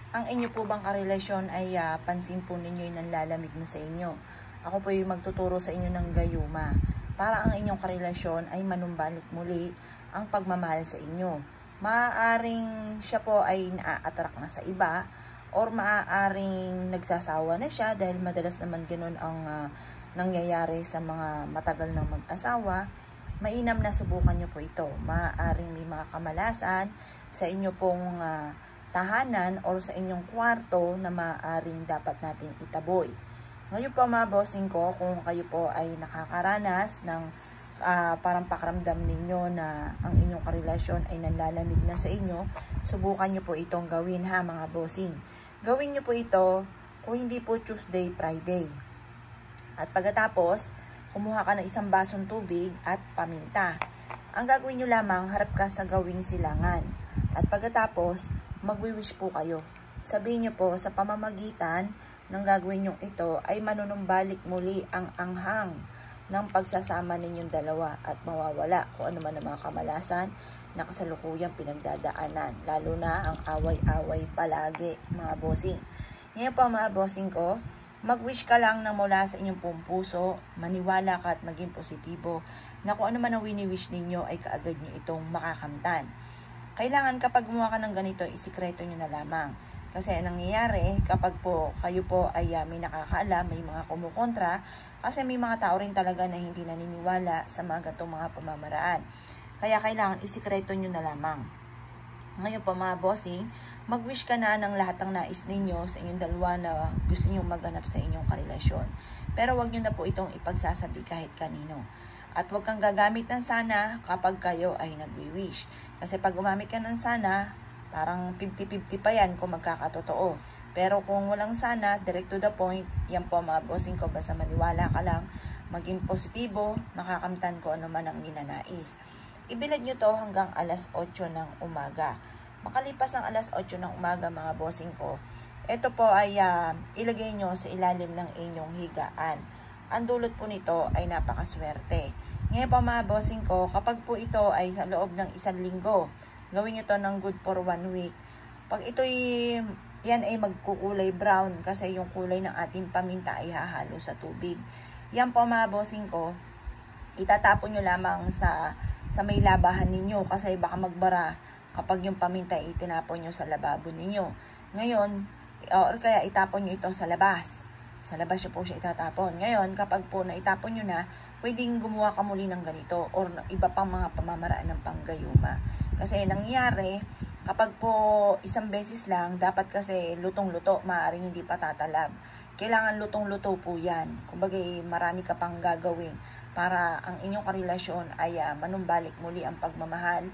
Ang inyo po bang karelasyon ay pansin po ninyo yung nanlalamig na sa inyo? Ako po yung magtuturo sa inyo ng gayuma para ang inyong karelasyon ay manumbalik muli ang pagmamahal sa inyo. Maaaring siya po ay naa-attract na sa iba or maaaring nagsasawa na siya dahil madalas naman ganun ang nangyayari sa mga matagal ng mag-asawa. Mainam na subukan nyo po ito. Maaaring may mga kamalasan sa inyo pong tahanan or sa inyong kwarto na maaaring dapat nating itaboy. Ngayon po mga bossing ko, kung kayo po ay nakakaranas ng parang pakiramdam ninyo na ang inyong karelasyon ay nanlalamig na sa inyo, subukan nyo po itong gawin ha mga bossing. Gawin nyo po ito kung hindi po Tuesday, Friday. At pagkatapos, kumuha ka ng isang basong tubig at paminta. Ang gagawin nyo lamang, harap ka sa gawing silangan. At pagkatapos, magwi-wish po kayo. Sabihin nyo po sa pamamagitan ng gagawin nyo ito ay manunumbalik muli ang anghang ng pagsasama ninyong dalawa at mawawala kung ano man ang mga kamalasan na kasalukuyang pinagdadaanan. Lalo na ang away-away palagi mga bossing. Ngayon po mga bossing ko, mag-wish ka lang ng mula sa inyong pong puso, maniwala ka at maging positibo na kung ano man ang wini-wish ninyo ay kaagad nyo itong makakamtan. Kailangan kapag gumawa ka ng ganito, isikreto nyo na lamang. Kasi nangyayari kapag po kayo po ay may nakakaalam, may mga kumukontra, kasi may mga tao rin talaga na hindi naniniwala sa mga gatong mga pamamaraan. Kaya kailangan isikreto nyo na lamang. Ngayon po mga bossing, mag-wish ka na ng lahat ng nais ninyo sa inyong dalawa na gusto nyo maghanap sa inyong karelasyon. Pero wag nyo na po itong ipagsasabi kahit kanino. At huwag kang gagamit ng sana kapag kayo ay nagwi-wish. Kasi pag gumamit ka ng sana, parang 50-50 pa yan kung magkakatotoo. Pero kung walang sana, direct to the point, yan po mga bossing ko, basta maniwala ka lang, maging positibo, makakamtan ko ano man ang ninanais. Ibilad nyo to hanggang alas 8 ng umaga. Makalipas ang alas 8 ng umaga mga bossing ko, ito po ay ilagay nyo sa ilalim ng inyong higaan. Ang dulot po nito ay napakaswerte. Ngayon po mga bossing ko, kapag po ito ay sa loob ng 1 linggo, gawin ito ng good for 1 week. Pag ito yan ay magkukulay brown kasi yung kulay ng ating paminta ay hahalo sa tubig. Yan po mga bossing ko, itatapon nyo lamang sa may labahan ninyo kasi baka magbara kapag yung paminta ay itinapon nyo sa lababo ninyo. Ngayon, or kaya itapon nyo ito sa labas. Sa labas nyo po siya itatapon. Ngayon, kapag po naitapon nyo na, pwedeng gumawa ka muli ng ganito or iba pang mga pamamaraan ng panggayuma. Kasi nangyari, kapag po isang beses lang, dapat kasi lutong-luto, maaaring hindi pa tatalab. Kailangan lutong-luto po yan. Kumbaga marami ka pang gagawin para ang inyong karelasyon ay manumbalik muli ang pagmamahal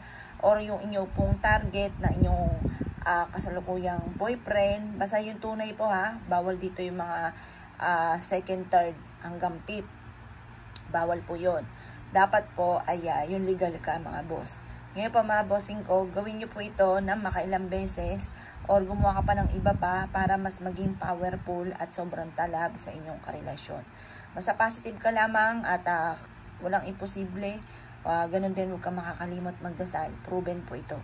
or yung inyong pong target na inyong kasalukuyang boyfriend. Basta yung tunay po ha, bawal dito yung mga second, third hanggang fifth. Bawal po yun. Dapat po ay yung legal ka mga boss. Ngayon pa mga bossing ko, gawin nyo po ito na makailang beses or gumawa ka pa ng iba pa para mas maging powerful at sobrang talab sa inyong karelasyon. Basta positive ka lamang at walang imposible. Ganun din huwag ka makakalimot magdasal. Proven po ito.